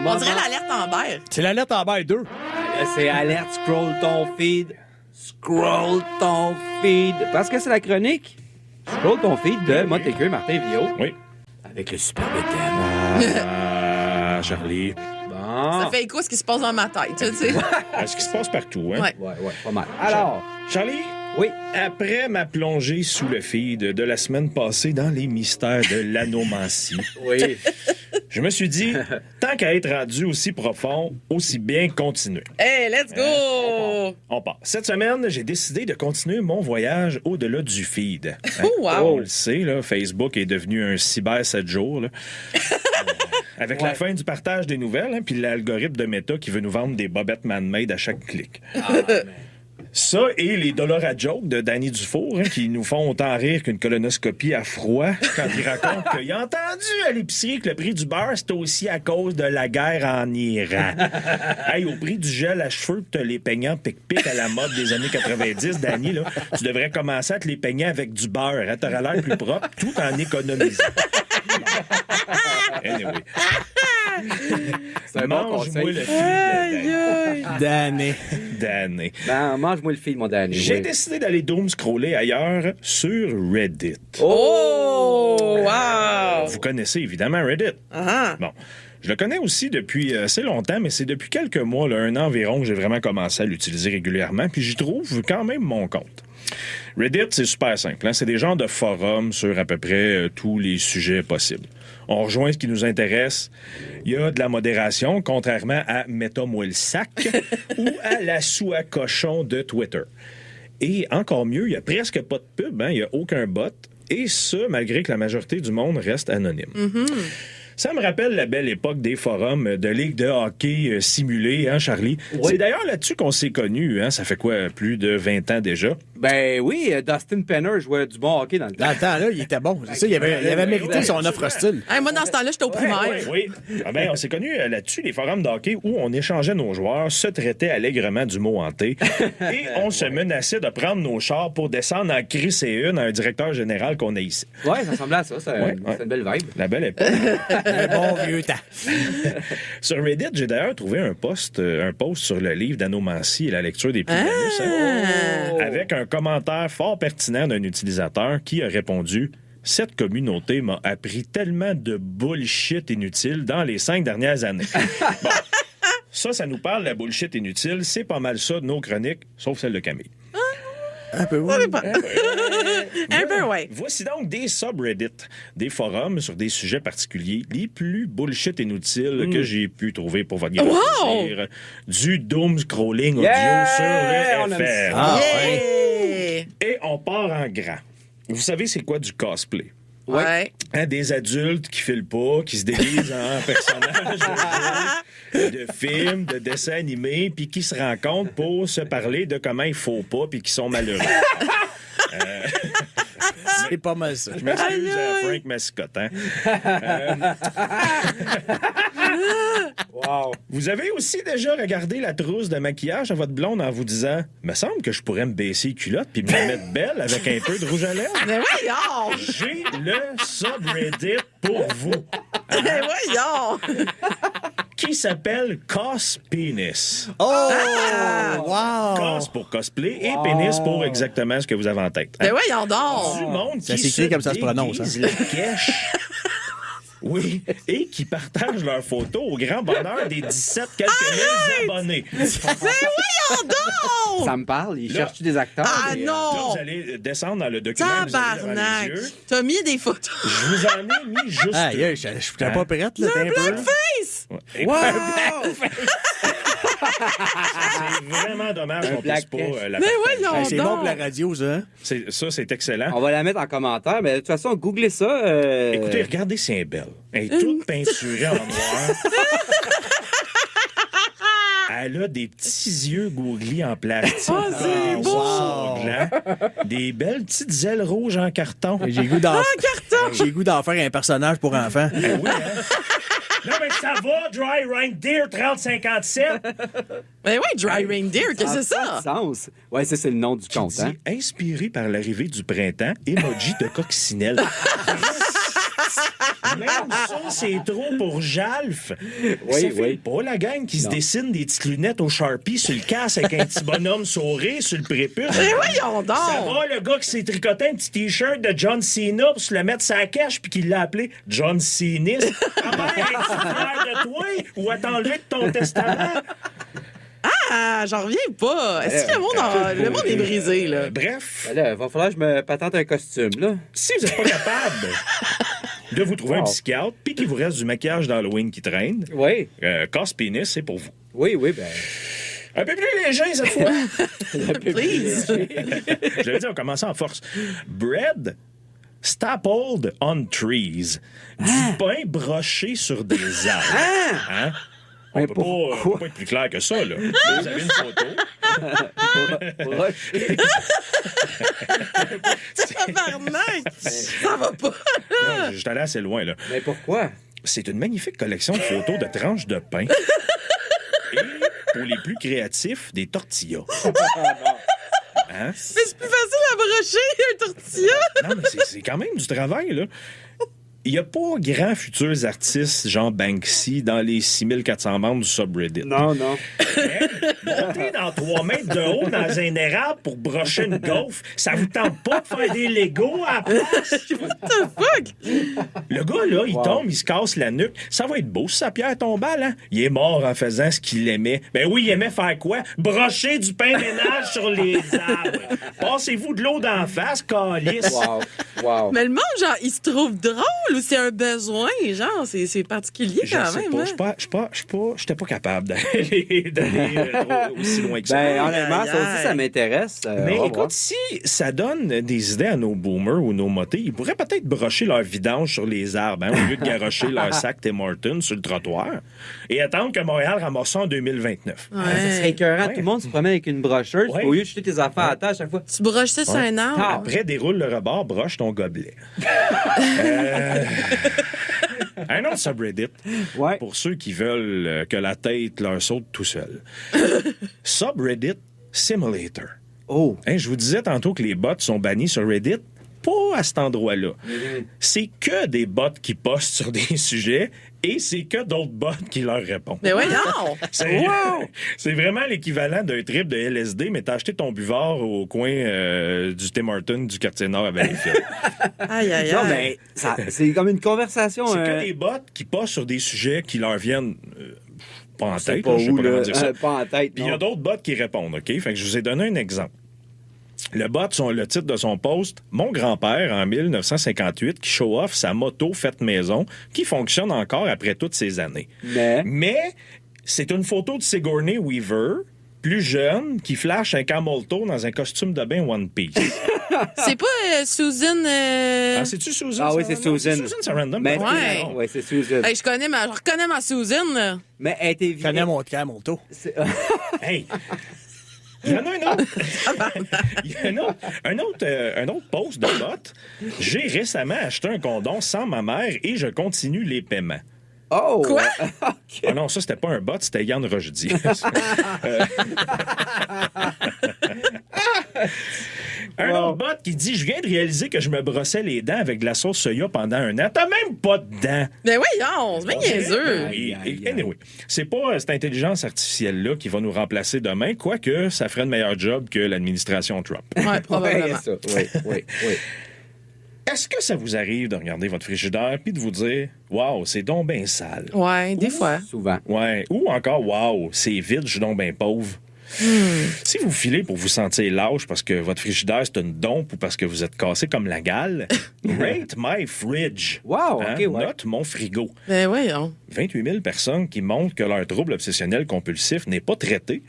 On dirait l'alerte Amber. C'est l'alerte Amber 2. Là, c'est alerte, scroll ton feed. Scroll ton feed. Parce que c'est la chronique. Scroll ton feed de Montaigu Martin Villot. Oui. Avec le super thème. Ah, Charlie. Bon. Ça fait écho à ce qui se passe dans ma tête, tu sais. Ce qui se passe partout, hein? Ouais. Ouais, pas mal. Alors, Charlie? oui. Après ma plongée sous le feed de la semaine passée dans les mystères de l'anomancie, Oui. je me suis dit, tant qu'à être rendu aussi profond, aussi bien continuer. Hey, let's go! On part. Cette semaine, j'ai décidé de continuer mon voyage au-delà du feed. Hein? Oh, wow. On le sait, là, Facebook est devenu un cyber 7 jours. Là. Avec la fin du partage des nouvelles, hein, puis l'algorithme de Meta qui veut nous vendre des bobettes man-made à chaque clic. Ça et les dollars à joke de Danny Dufour, hein, qui nous font autant rire qu'une colonoscopie à froid quand il raconte qu'il a entendu à l'épicerie que le prix du beurre, c'était aussi à cause de la guerre en Iran. Hey, au prix du gel à cheveux que t'as les peignants pic-pic à la mode des années 90, Danny, là, tu devrais commencer à te les peigner avec du beurre. Hein, t'auras l'air plus propre tout en économisant. Anyway. C'est un bon Mange-moi conseil. le feed, Aïe, Danny. Ben, mange-moi le feed, mon Danny. J'ai oui. décidé d'aller doom scroller ailleurs sur Reddit. Oh, wow! Vous connaissez évidemment Reddit. Ah, Bon. Je le connais aussi depuis assez longtemps, mais c'est depuis quelques mois, là, 1 an environ, que j'ai vraiment commencé à l'utiliser régulièrement, puis j'y trouve quand même mon compte. Reddit, c'est super simple. Hein? C'est des genres de forums sur à peu près tous les sujets possibles. On rejoint ce qui nous intéresse. Il y a de la modération, contrairement à Mets-moi le sac ou à la soie cochon de Twitter. Et encore mieux, il n'y a presque pas de pub, hein? Il n'y a aucun bot. Et ça, malgré que la majorité du monde reste anonyme. Ça me rappelle la belle époque des forums de ligues de hockey simulées, hein, Charlie? Oui. C'est d'ailleurs là-dessus qu'on s'est connus, hein? Ça fait quoi, plus de 20 ans déjà? Ben oui, Dustin Penner jouait du bon hockey dans le temps. Ah, Dans le temps, là, il était bon. C'est ça, il avait mérité son offre hostile. Hey, moi, dans ce temps-là, j'étais au primaire. Oui. Ah ben, on s'est connus là-dessus, les forums de hockey où on échangeait nos joueurs, se traitait allègrement du mot hanté et on se menaçait de prendre nos chars pour descendre en crisser une à un directeur général qu'on a ici. Ouais, ça ressemblait à ça. C'est Ouais. une belle vibe. La belle époque. Un bon vieux temps. Sur Reddit, j'ai d'ailleurs trouvé un post sur le livre d'anomancie et la lecture des Plibanus, hein, avec un commentaire fort pertinent d'un utilisateur qui a répondu « Cette communauté m'a appris tellement de bullshit inutile dans les 5 dernières années. » Bon, ça nous parle de la bullshit inutile. C'est pas mal ça de nos chroniques, sauf celle de Camille. Un peu, oui. Un peu, ouais. Voici donc des subreddits, des forums sur des sujets particuliers, les plus bullshit inutiles que j'ai pu trouver pour votre grand plaisir. Du doom scrolling audio Yeah! On sur aime le ça. FM. Ah, Yeah! Et on part en grand. Vous savez c'est quoi du cosplay? Ouais. Hein, des adultes qui filent pas, qui se déguisent en personnages de films, de dessins animés, puis qui se rencontrent pour se parler de comment il faut pas, puis qui sont malheureux. C'est pas mal ça. Je m'excuse à Frank Mascotte. Hein? Wow. Vous avez aussi déjà regardé la trousse de maquillage à votre blonde en vous disant « Me semble que je pourrais me baisser les culottes puis me mettre belle avec un peu de rouge à lèvres. Mais voyons! » J'ai le subreddit pour vous Mais voyons! qui s'appelle Cos Penis. Oh! Ah! Wow! Cos pour cosplay et pénis pour exactement ce que vous avez en tête. Mais voyons Du donc! monde Ça qui s'écrit se comme ça se prononce, déguise hein. la quèche. Oui, et qui partagent leurs photos au grand bonheur des 17 quelques mille abonnés. Mais voyons donc! Ça me parle. Il Là. cherche des acteurs. Ah mais, non! Là, vous allez descendre dans le document que vous avez devant Tabarnak! les yeux. T'as mis des photos. Je vous en ai mis juste Ah, deux. je suis pas prête, là, t'es un peu. Face! Et Wow! c'est vraiment dommage qu'on black puisse pas cash. la Mais partager. voyons Hey, c'est bon donc! pour la radio, ça. Hein? Ça, c'est excellent. On va la mettre en commentaire, mais de toute façon, googlez ça. Écoutez, regardez, c'est un belle. Elle est toute peinturée en noir. Elle a des petits yeux gouglis en plastique. Oh, c'est beau! Son gland. Des belles petites ailes rouges en carton. J'ai le goût d'en carton! J'ai le goût d'en faire un personnage pour enfants. Ben oui, hein? Non, mais ça va, Dry Reindeer 3057. Mais oui, Dry Reindeer, qu'est-ce que c'est Pas de ça? sens. Ouais, ça, c'est le nom du compte, Dit, hein? inspiré par l'arrivée du printemps, emoji de coccinelle. Même ça, c'est trop pour Jalf. Oui, ça fait oui. pas la gang qui se dessine des petites lunettes au Sharpie sur le casque avec un petit bonhomme sourire sur le prépuce. Mais voyons donc! Ça va, le gars qui s'est tricoté un petit T-shirt de John Cena pour se le mettre sur la cache puis qu'il l'a appelé John Cena. Ah ben, es-tu fier de toi ou à t'enlever de ton testament? Ah, j'en reviens pas. Est-ce que le monde est brisé, là? Bref, Ben là, il va falloir que je me patente un costume, là. si vous n'êtes pas capable de vous trouver un psychiatre puis qu'il vous reste du maquillage d'Halloween qui traîne, Oui. Casse-pénis, c'est pour vous. Oui, ben. Un peu plus léger cette fois. Please. Je vais dire, on commence en force. Bread stapled on trees. Du pain broché sur des arbres. Hein? On Mais peut pourquoi? pas être plus clair que ça, là. Vous avez une photo. Tabarnak! Ça va pas. Non, je suis allé assez loin, là. Mais pourquoi? C'est une magnifique collection de photos de tranches de pain. Et, pour les plus créatifs, des tortillas. Hein? Mais c'est plus facile à brocher un tortilla. Non, mais c'est quand même du travail, là. Il n'y a pas grand futurs artistes, genre Banksy, dans les 6400 membres du subreddit. Non. Monter dans 3 mètres de haut dans un érable pour brocher une gaufre, ça vous tente pas de faire des Legos à la place? What the fuck? Le gars, là, il tombe, il se casse la nuque. Ça va être beau si sa pierre tombale, hein? Il est mort en faisant ce qu'il aimait. Ben oui, il aimait faire quoi? Brocher du pain ménage sur les arbres. Passez-vous de l'eau d'en face, calice. Wow. Mais le monde, genre, il se trouve drôle ou c'est un besoin? Genre, c'est particulier Je quand sais même. pas, hein? j'étais pas capable d'aller aussi loin que ça. Ben, Aïe, honnêtement, aïe, ça aussi, aïe. ça m'intéresse. Mais on va voir. écoute, si ça donne des idées à nos boomers ou nos motés, ils pourraient peut-être brocher leur vidange sur les arbres, hein, au lieu de garrocher leur sac Tim Hortons sur le trottoir et attendre que Montréal ramasse ça en 2029. Ça serait écœurant. Tout le monde se promène avec une brocheuse. Ouais. Au lieu de jeter tes affaires à terre à chaque fois. Tu broches ça sur un arbre? Après, déroule le rebord, broche ton gobelet. Un autre subreddit, Ouais. pour ceux qui veulent que la tête leur saute tout seul. Subreddit Simulator. Oh. Hein, je vous disais tantôt que les bots sont bannis sur Reddit. Pas à cet endroit-là. C'est que des bots qui postent sur des sujets et c'est que d'autres bots qui leur répondent. Mais voyons! C'est c'est vraiment l'équivalent d'un trip de LSD, mais t'as acheté ton buvard au coin du Tim Hortons du quartier nord à Valleyfield. Aïe, aïe, Non, aïe. mais c'est comme une conversation. C'est que des bots qui postent sur des sujets qui leur viennent pas en tête. pas Je sais où, pas comment là. dire ça. Pas en tête. Puis il y a d'autres bots qui répondent, OK? Fait que je vous ai donné un exemple. Le bot, le titre de son post, « Mon grand-père, en 1958, qui show off sa moto faite maison, qui fonctionne encore après toutes ces années. » Mais c'est une photo de Sigourney Weaver, plus jeune, qui flash un camel toe dans un costume de bain One Piece. C'est pas Susan... Ah, c'est-tu Susan? Ah oui, Sarandon? c'est Susan. Susan Sarandon? Mais Ouais. ouais, c'est Susan. Hey, je reconnais ma Susan, là. Mais elle était Je connais mon taux. Hey! Il y en a un autre. Il y a un autre post de bot. J'ai récemment acheté un condom sans ma mère et je continue les paiements. Oh! Quoi? Ah non, ça, c'était pas un bot, c'était Yann Rochdy. Un autre bot qui dit « Je viens de réaliser que je me brossais les dents avec de la sauce soya pendant un an. T'as même pas de dents. » Mais voyons, c'est bien niaiseux. Oui, anyway, c'est pas cette intelligence artificielle-là qui va nous remplacer demain, quoique ça ferait un meilleur job que l'administration Trump. Ouais, Ouais, probablement. ça. Oui. Est-ce que ça vous arrive de regarder votre frigidaire puis de vous dire « Wow, c'est donc bien sale. Ouais, des fois. Souvent. » Ouais. Ou encore « Wow, c'est vide, je suis donc bien pauvre. » Si vous filez pour vous sentir lâche parce que votre frigidaire, c'est une dompe ou parce que vous êtes cassé comme la gale, rate my fridge. Wow, OK, ouais. Note mon frigo. Mais voyons. 28 000 personnes qui montrent que leur trouble obsessionnel compulsif n'est pas traité.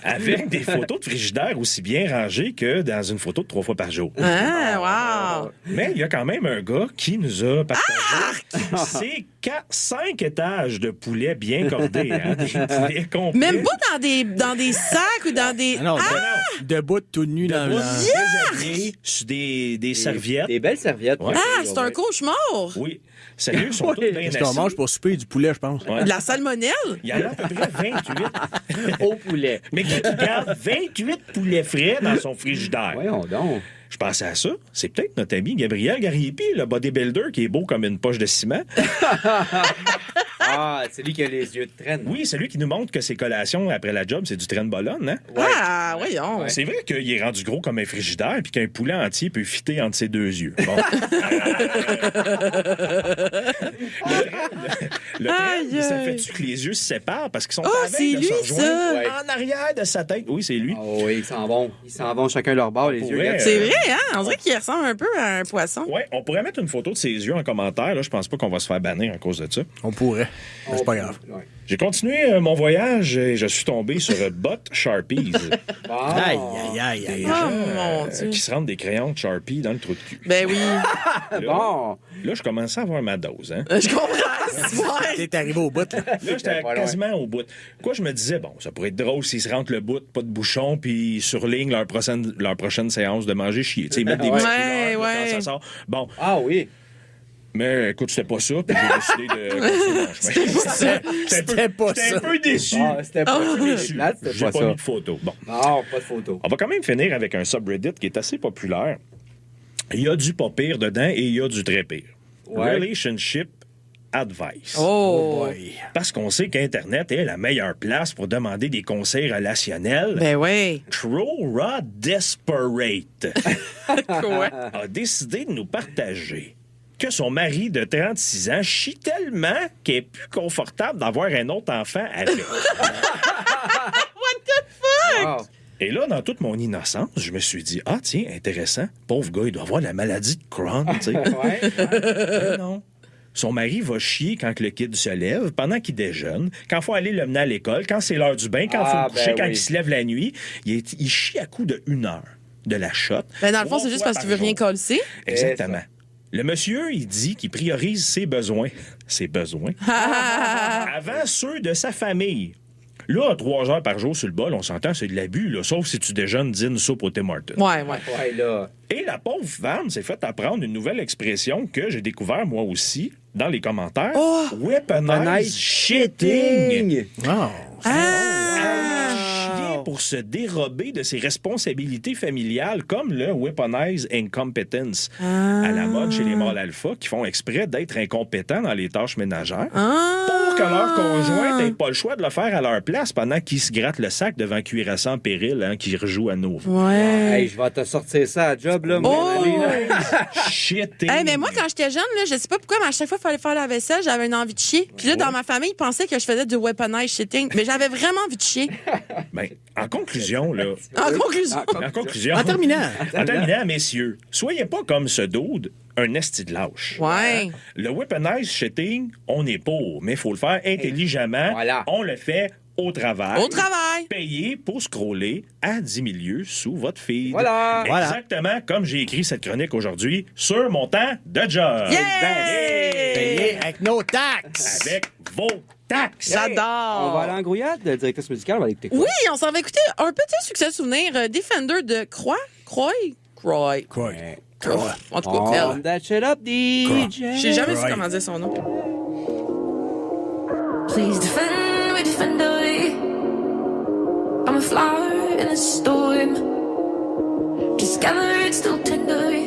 Avec des photos de frigidaire aussi bien rangées que dans une photo de 3 fois par jour. Ah, wow. Mais il y a quand même un gars qui nous a partagé ses 5 étages de poulet bien cordés. Hein, des poulets complets. Même pas dans des sacs ou dans des... Ah non, debout tout nu dans le... Déshabillés sur des serviettes. Des belles serviettes. Ouais. Ah, c'est un cauchemar. Oui. Sérieux, ils sont tous bien Qu'est-ce qu'on assis. mange pour souper? Du poulet, je pense. Ouais. De la salmonelle. Il y en a à peu près 28. Au poulet. Mais qui garde 28 poulets frais dans son frigidaire. Voyons donc. Je pensais à ça. C'est peut-être notre ami Gabriel Gariepi, le bodybuilder qui est beau comme une poche de ciment. Ah, c'est lui qui a les yeux de traîne. Oui, c'est lui qui nous montre que ses collations après la job, c'est du trenbolone, hein? Ouais. Ah, voyons. Ouais. C'est vrai qu'il est rendu gros comme un frigidaire puis qu'un poulet entier peut fitter entre ses deux yeux. Bon. le Aïe, ça aïe. fait-tu que les yeux se séparent parce qu'ils sont Oh, à la veille c'est de se lui, rejoindre ça. Ouais. en arrière de sa tête? Oui, c'est lui. Oh, oui, ils s'en vont. Ils s'en vont chacun leur bord, les yeux. pourrait, Regarde. C'est vrai, hein? On dirait qu'il ressemble un peu à un poisson. Ouais, on pourrait mettre une photo de ses yeux en commentaire. Là, je pense pas qu'on va se faire bannir à cause de ça. On pourrait. Mais c'est pas grave. Ouais. J'ai continué mon voyage et je suis tombé sur Bot Sharpies. Bon. Aïe, aïe, aïe, aïe. Oh, mon Dieu. Qui se rendent des crayons de Sharpie dans le trou de cul. Ben oui. Là, Bon. là, je commençais à avoir ma dose. Hein. Je comprends. Ouais. T'es arrivé au bout, là. Là, j'étais Pas loin. quasiment au bout. Quoi, je me disais, bon, ça pourrait être drôle s'ils se rentrent le bout, pas de bouchon, puis ils surlignent leur prochaine séance de manger chier. Tu sais, mettre des Ouais. petits Ouais, couleurs, là, ouais. quand ça sort. Bon, Ah oui. mais écoute, c'était pas ça, puis j'ai décidé de continuer mon chemin. C'était pas J'étais ça. un peu déçu. Ah, c'était pas ça. Déçu. Là, c'était J'ai pas pas ça. mis de photo. Bon. Non, pas de photo. On va quand même finir avec un subreddit qui est assez populaire. Il y a du pas pire dedans et il y a du très pire. Ouais. Relationship advice. Oh. Boy. Parce qu'on sait qu'Internet est la meilleure place pour demander des conseils relationnels. Ben oui. Trora Desperate Quoi? a décidé de nous partager que son mari de 36 ans chie tellement qu'il est plus confortable d'avoir un autre enfant avec. Wow. Et là, dans toute mon innocence, je me suis dit, ah tiens, intéressant, pauvre gars, il doit avoir la maladie de Crohn, tu sais. Ouais. Mais non. Son mari va chier quand le kid se lève, pendant qu'il déjeune, quand il faut aller le mener à l'école, quand c'est l'heure du bain, quand il faut Ah, le coucher, ben quand oui. il se lève la nuit. Il chie à coup de 1 heure de la shot. Ben dans le fond, 3 c'est juste fois parce qu'il veut par rien jour. coller. Exactement. Le monsieur, il dit qu'il priorise ses besoins. Ses besoins. avant ceux de sa famille. Là, 3 heures par jour sur le bol, on s'entend, c'est de l'abus, là, sauf si tu déjeunes, dînes, soupe au Tim Hortons. Ouais, ouais. Ouais, là. Et la pauvre femme s'est fait apprendre une nouvelle expression que j'ai découvert moi aussi dans les commentaires. Oh! Weaponize shitting. Oh. Ah! Chier pour se dérober de ses responsabilités familiales, comme le weaponize incompetence à la mode chez les mâles alpha qui font exprès d'être incompétents dans les tâches ménagères. Pour que leur conjoint n'ait pas le choix de le faire à leur place pendant qu'ils se grattent le sac devant cuirassant en péril, hein, qui rejoue à nouveau. Ouais. Hey, je vais te sortir ça à job, là, mon Oh! ami. Là. Shitting. Hey, mais moi, quand j'étais jeune, là, je sais pas pourquoi, mais à chaque fois qu'il fallait faire la vaisselle, j'avais une envie de chier. Puis là, dans ma famille, ils pensaient que je faisais du weaponized shitting. Mais j'avais vraiment envie de chier. Ben, en conclusion, là. En conclusion. En conclusion. En terminant. En terminant, messieurs, soyez pas comme ce dude, un esti de lâche. Ouais. Le weaponized shitting, on est pour, mais il faut le faire intelligemment. Voilà. On le fait au travail. Au travail. Payé pour scroller à 10 milieux sous votre feed. Voilà. Exactement comme j'ai écrit cette chronique aujourd'hui sur mon temps de job. Yeah! Payé avec nos taxes. Avec vos taxes. J'adore. On va aller en grouillade, le directrice musicale, on va aller écouter quoi? Oui, on s'en va écouter un petit succès souvenir Defender de Croix. Quoi? En tout cas, On elle. that shit up, DJ. J'ai jamais su Croix. comment dire son nom. Please defend me, defender. I'm a flower in a storm. Just gather it still tender.